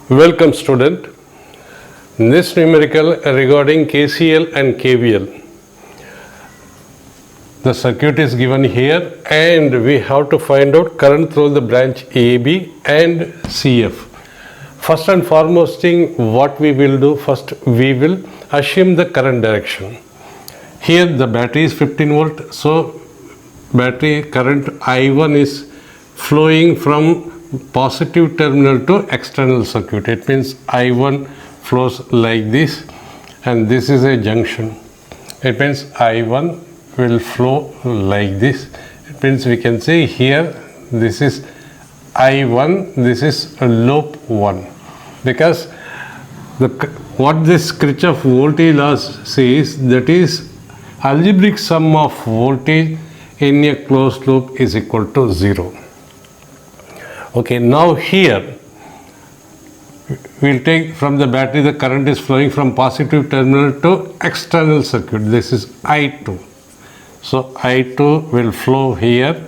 Welcome student. This numerical regarding KCL and KVL. The circuit is given here and we have to find out current through the branch AB and CF. First and foremost thing what we will do, first we will assume the current direction. Here the battery is 15 volt, so battery current I1 is flowing from positive terminal to external circuit. It means I1 flows like this and this is a junction. It means I1 will flow like this. It means we can say here this is I1, this is loop 1, because what this Kirchhoff voltage law says, that is algebraic sum of voltage in a closed loop is equal to 0. Okay, now here we'll take from the battery the current is flowing from positive terminal to external circuit. This is I2. So I2 will flow here.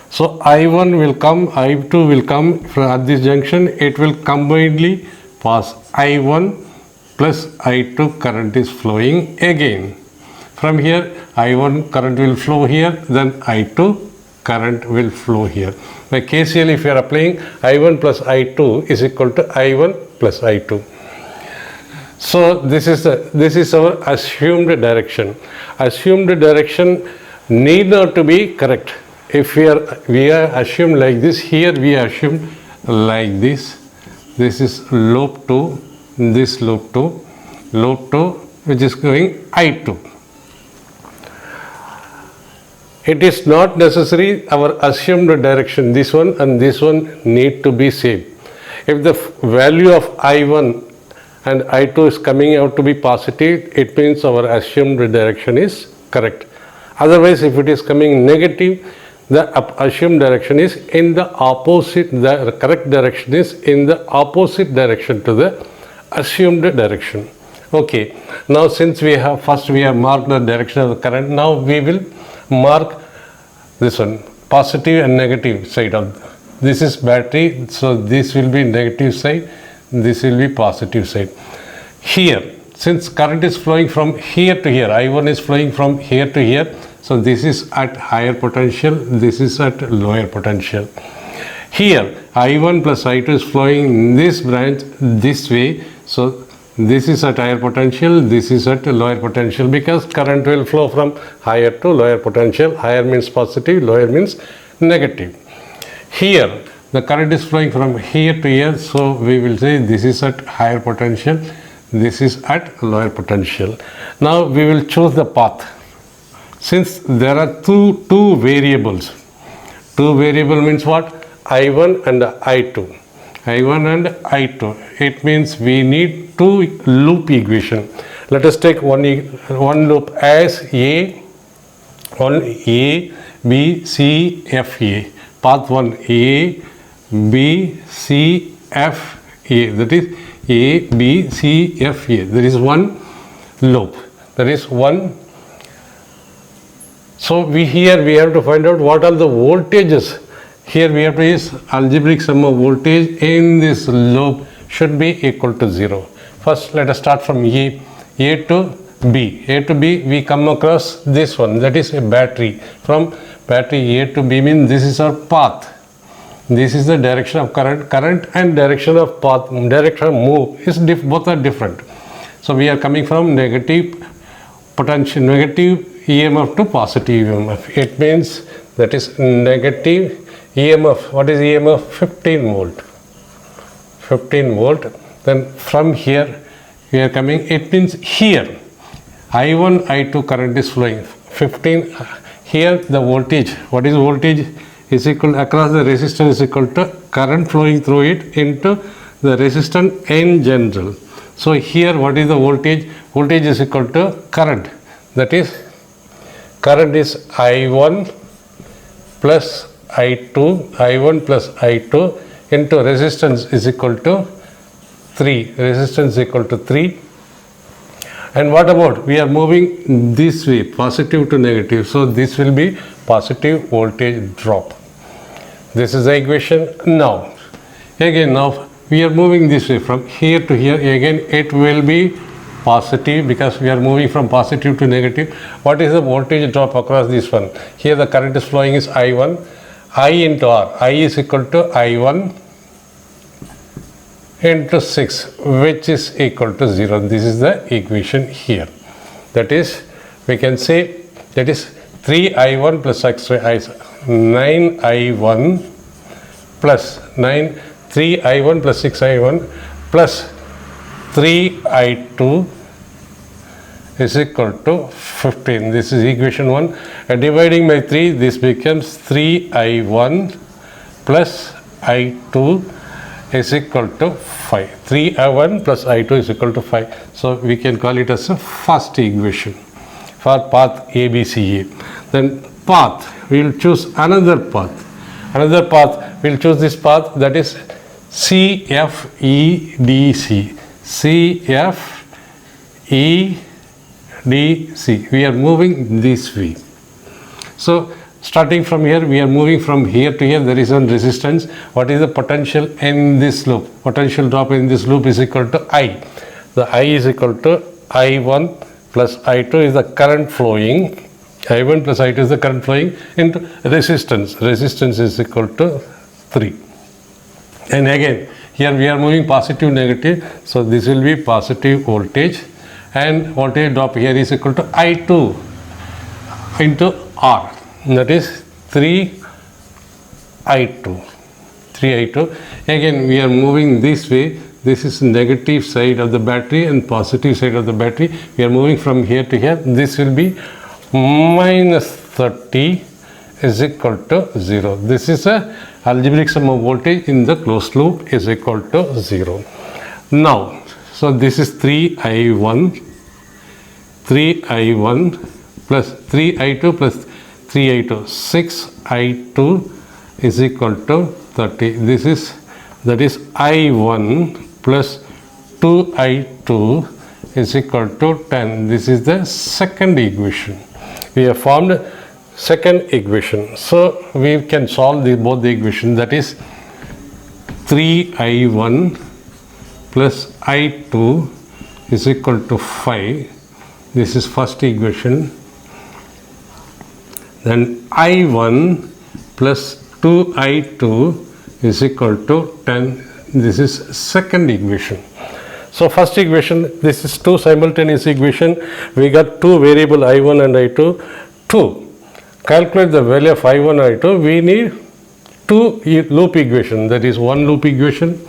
So I1 will come, I2 will come from at this junction. It will combinedly pass I1 plus I2 current is flowing again. From here I1 current will flow here, then I2 current will flow here. By KCL, if you are applying, I1 plus I2 is equal to I1 plus I2. So this is our assumed direction. Assumed direction need not to be correct. If we are assumed like this, here we assume like this. This is loop 2, this loop 2, which is going I2. It is not necessary our assumed direction, this one and this one need to be same. If the value of I1 and I2 is coming out to be positive, it means our assumed direction is correct. Otherwise, if it is coming negative, the assumed direction is in the opposite, the correct direction is in the opposite direction to the assumed direction. Okay, now since we have marked the direction of the current, now we will mark this one, positive and negative side of this is battery, so this will be negative side, this will be positive side. Here, since current is flowing from here to here, I1 is flowing from here to here, so this is at higher potential, this is at lower potential. Here I1 plus I2 is flowing in this branch this way, so this is at higher potential, this is at lower potential, because current will flow from higher to lower potential. Higher means positive, lower means negative. Here the current is flowing from here to here, so we will say this is at higher potential, this is at lower potential. Now we will choose the path. Since there are two variables, two variable means what? I1 and I2. I1 and I2. It means we need two loop equation. Let us take one loop as A, B, C, F, A. Path 1 A, B, C, F, A. That is A, B, C, F, A. There is one loop. There is one. So we have to find out what are the voltages. Here we have to use algebraic sum of voltage in this loop should be equal to 0. First let us start from A to B. A to B we come across this one, that is a battery. From battery A to B means this is our path. This is the direction of current and direction of path, direction of move is both are different. So we are coming from negative potential, negative EMF to positive EMF. It means that is negative EMF. What is EMF? 15 volt. 15 volt. Then from here we are coming, it means here I1, I2 current is flowing 15. Here the voltage, what is voltage? Is equal across the resistor is equal to current flowing through it into the resistance in general. So here what is the voltage? Voltage is equal to current. That is current is I1 plus I2, I1 plus I2 into resistance is equal to 3. Resistance is equal to 3. And what about, we are moving this way, positive to negative, so this will be positive voltage drop. This is the equation. Now again, now we are moving this way from here to here. Again, it will be positive because we are moving from positive to negative. What is the voltage drop across this one? Here the current is flowing is I1. I into R. I is equal to I1 into 6, which is equal to 0. This is the equation here. That is, we can say that is 3I1 plus 9I1 plus 3I1 plus 6I1 plus 3I2 is equal to 15. This is equation 1. Dividing by 3, this becomes 3I1 plus I2 is equal to 5. 3I1 plus I2 is equal to 5. So we can call it as a first equation for path ABCE. Then path, we will choose another path. Another path, we will choose this path, that is CFEDC. CFEDC. We are moving this way. So starting from here, we are moving from here to here. There is one resistance. What is the potential in this loop? Potential drop in this loop is equal to I. The I is equal to I1 plus I2 is the current flowing. I1 plus I2 is the current flowing into resistance. Resistance is equal to 3. And again, here we are moving positive, negative. So this will be positive voltage. And voltage drop here is equal to I2 into R. That is 3I2. Again, we are moving this way. This is negative side of the battery and positive side of the battery. We are moving from here to here. This will be minus 30 is equal to 0. This is a algebraic sum of voltage in the closed loop is equal to 0. Now, so this is 3I1 plus 3I2 plus 3I2, 6I2 is equal to 30. That is I1 plus 2I2 is equal to 10. This is the second equation. We have formed second equation. So we can solve both the equations. That is 3I1 plus I2 is equal to 5. This is first equation. Then I1 plus 2I2 is equal to 10. This is second equation. So first equation, this is two simultaneous equation. We got two variable I1 and I2. To calculate the value of I1 and I2, we need two loop equation. That is one loop equation,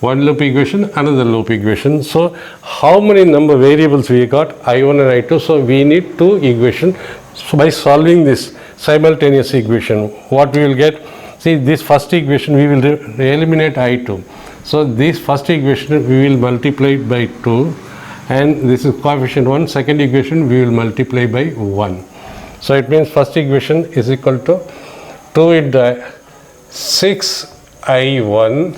another loop equation. So how many number variables we got? I1 and I2. So we need two equation. So by solving this simultaneous equation, what we will get? See, this first equation we will eliminate I2. So this first equation we will multiply it by 2, and this is coefficient 1. Second equation we will multiply by 1. So it means first equation is equal to 2 into 6I1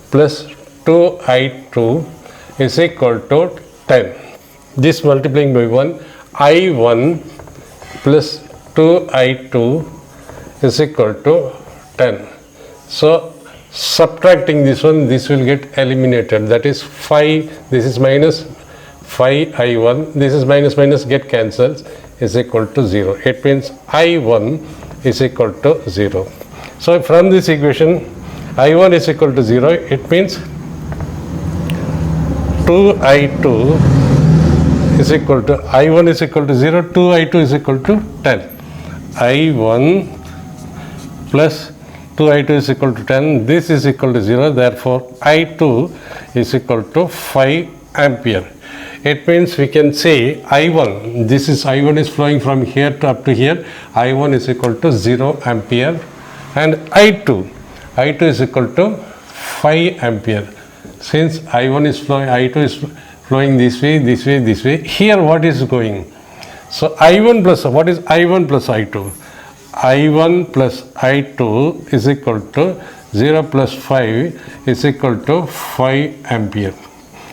plus 2I2 is equal to 10. This multiplying by 1, I1 plus 2I2 is equal to 10. So subtracting this one, this will get eliminated. That is 5, this is minus 5I1, this is minus get cancels, is equal to 0. It means I1 is equal to 0. So from this equation, I1 is equal to 0, it means 2I2 is equal to, I1 is equal to 0, 2I2 is equal to 10. I1 plus 2I2 is equal to 10, this is equal to 0, therefore I2 is equal to 5 ampere. It means we can say I1, this is I1 is flowing from here to up to here, I1 is equal to 0 ampere, and I2 is equal to 5 ampere. Since I1 is flowing, I2 is flowing this way, here what is going? So I1 plus, what is I1 plus I2? I1 plus I2 is equal to 0 plus 5 is equal to 5 ampere.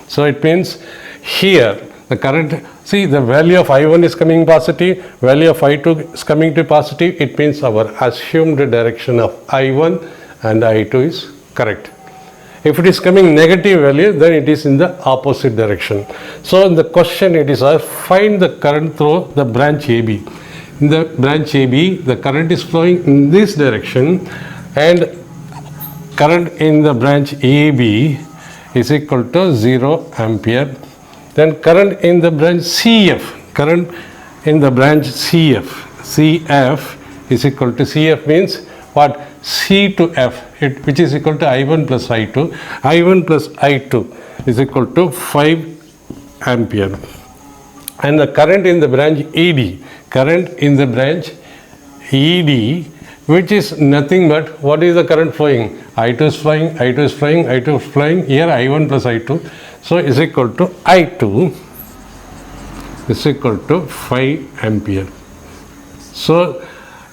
So it means here the current, see the value of I1 is coming positive, value of I2 is coming to positive. It means our assumed direction of I1 and I2 is correct. If it is coming negative value, then it is in the opposite direction. So in the question it is find the current through the branch AB. In the branch AB, the current is flowing in this direction, and current in the branch AB is equal to 0 ampere. Then current in the branch CF, current in the branch CF is equal to, CF means what? C to F, which is equal to I1 plus I2. I1 plus I2 is equal to 5 ampere. And the current in the branch ED, current in the branch ED, which is nothing but, what is the current flowing? I2 is flowing, I2 is flowing, I2 is flowing, here I1 plus I2. So is equal to I2 is equal to 5 ampere. So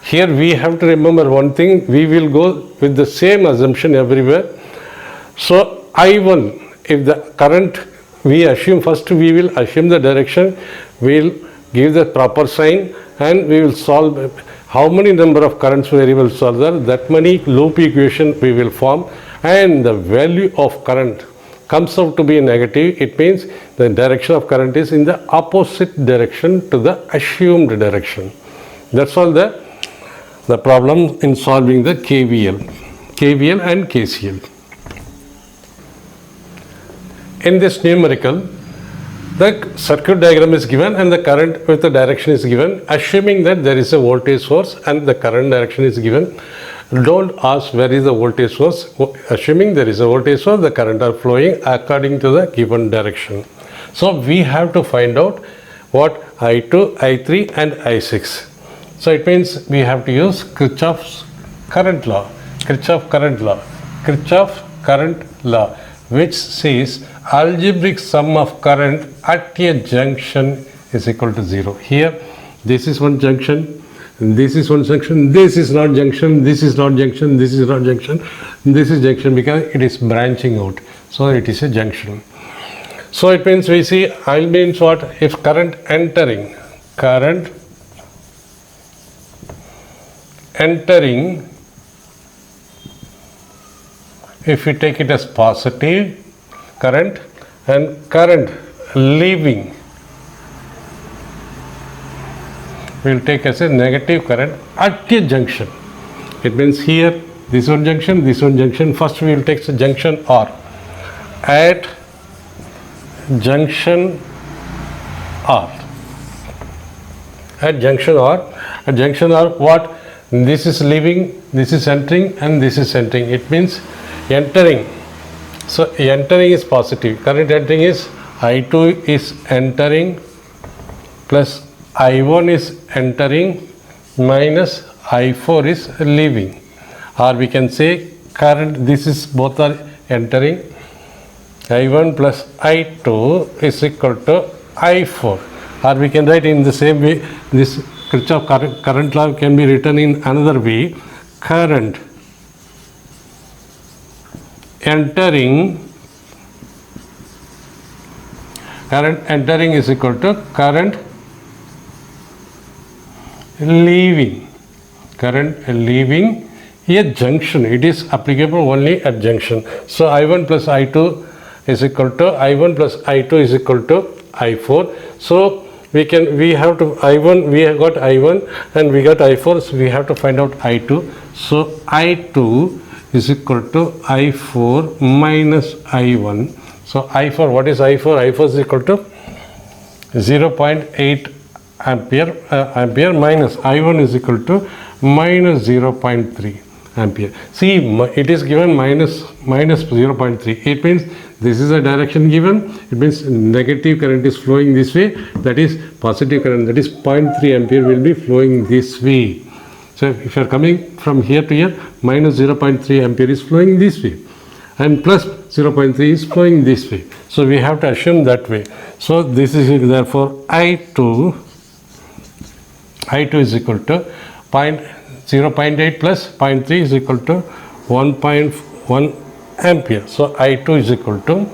here we have to remember one thing, we will go with the same assumption everywhere. So I1, if the current, we assume first we will assume the direction, we will give the proper sign, and we will solve how many number of currents variables are there, that many loop equation we will form, and the value of current comes out to be negative. It means the direction of current is in the opposite direction to the assumed direction. That's all the problem in solving the KVL and KCL. In this numerical, the circuit diagram is given and the current with the direction is given, assuming that there is a voltage source and the current direction is given. Don't ask where is the voltage source. Assuming there is a voltage source, the current are flowing according to the given direction. So we have to find out what I2, I3 and I6. So it means we have to use Kirchhoff's current law, Kirchhoff current law, which says algebraic sum of current at a junction is equal to 0. Here, this is one junction, this is one junction, this is not junction, this is not junction, this is not junction, this is junction because it is branching out. So it is a junction. So it means we see I means what? If current entering, if we take it as positive current, and current leaving we will take as a negative current at a junction. It means here this one junction, this one junction. First we will take the junction R. At junction R. At junction R. At junction R, what? This is leaving, this is entering, and this is entering. It means entering. So entering is positive. Current entering is I2 is entering plus I1 is entering minus I4 is leaving. Or we can say current, this is both are entering. I1 plus I2 is equal to I4. Or we can write in the same way, this Kirchhoff current law can be written in another way. Current entering is equal to current leaving. Current leaving a junction. It is applicable only at junction. So I1 plus I2 is equal to I1 plus I2 is equal to I4. So we have to I1, we have got I1 and we got I4, so we have to find out I2. So I2 is equal to I4 minus I1. So I4, what is I4? I4 is equal to 0.8 ampere minus I1 is equal to minus 0.3 ampere. See, it is given minus 0.3. It means this is a direction given. It means negative current is flowing this way. That is positive current. That is 0.3 ampere will be flowing this way. So if you are coming from here to here, minus 0.3 ampere is flowing this way, and plus 0.3 is flowing this way. So we have to assume that way. So this is therefore I2 is equal to 0.8 plus 0.3 is equal to 1.1 ampere. So I2 is equal to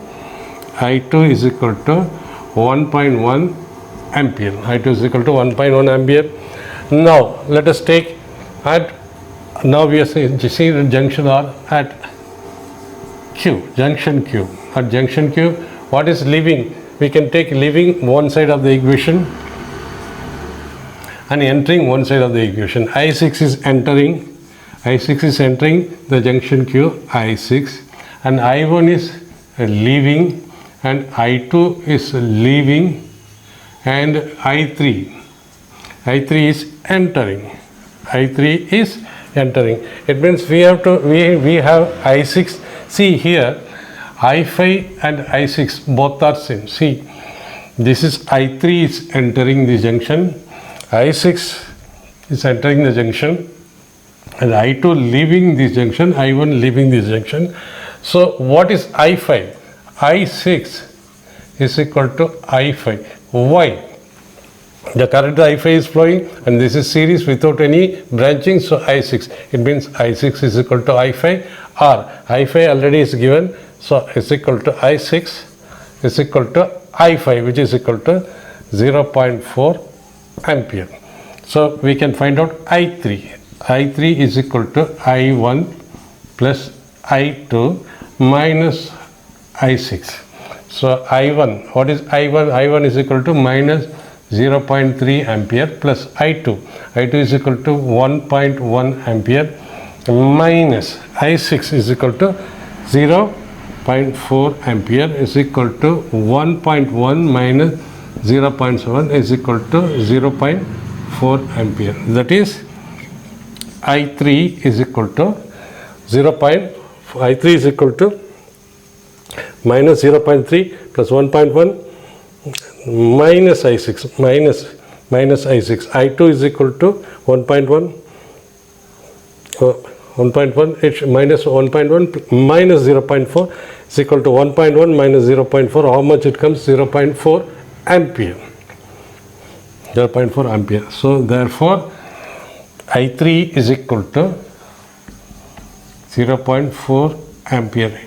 1.1 ampere. I2 is equal to 1.1 ampere. Now let us take now we are seeing the junction R at Q, junction Q. At junction Q, what is leaving? We can take leaving one side of the equation and entering one side of the equation. I6 is entering the junction Q, I6, and I1 is leaving, and I2 is leaving, and I3 is entering. It means we have I6. See here, I5 and I6 both are same. See, this is I3 is entering the junction, I6 is entering the junction, and I2 leaving this junction, I1 leaving this junction. So what is I5? I6 is equal to I5. Why? The current I5 is flowing and this is series without any branching, so I6. It means I6 is equal to I5, or I5 already is given, so it's equal to I6 is equal to I5, which is equal to 0.4 ampere. So we can find out I3. I3 is equal to I1 plus I2 minus I6. So I1, what is I1? I1 is equal to minus 0.3 ampere plus I2. I2 is equal to 1.1 ampere minus I6 is equal to 0.4 ampere is equal to 1.1 minus 0.7 is equal to 0.4 ampere. That is I3 is equal to I3 is equal to minus 0.3 plus 1.1 minus I6 minus I6. I2 is equal to 1.1 it's minus 1.1 minus 0.4 is equal to 1.1 minus 0.4. How much it comes? 0.4 ampere. 0.4 ampere. So therefore I3 is equal to 0.4 ampere.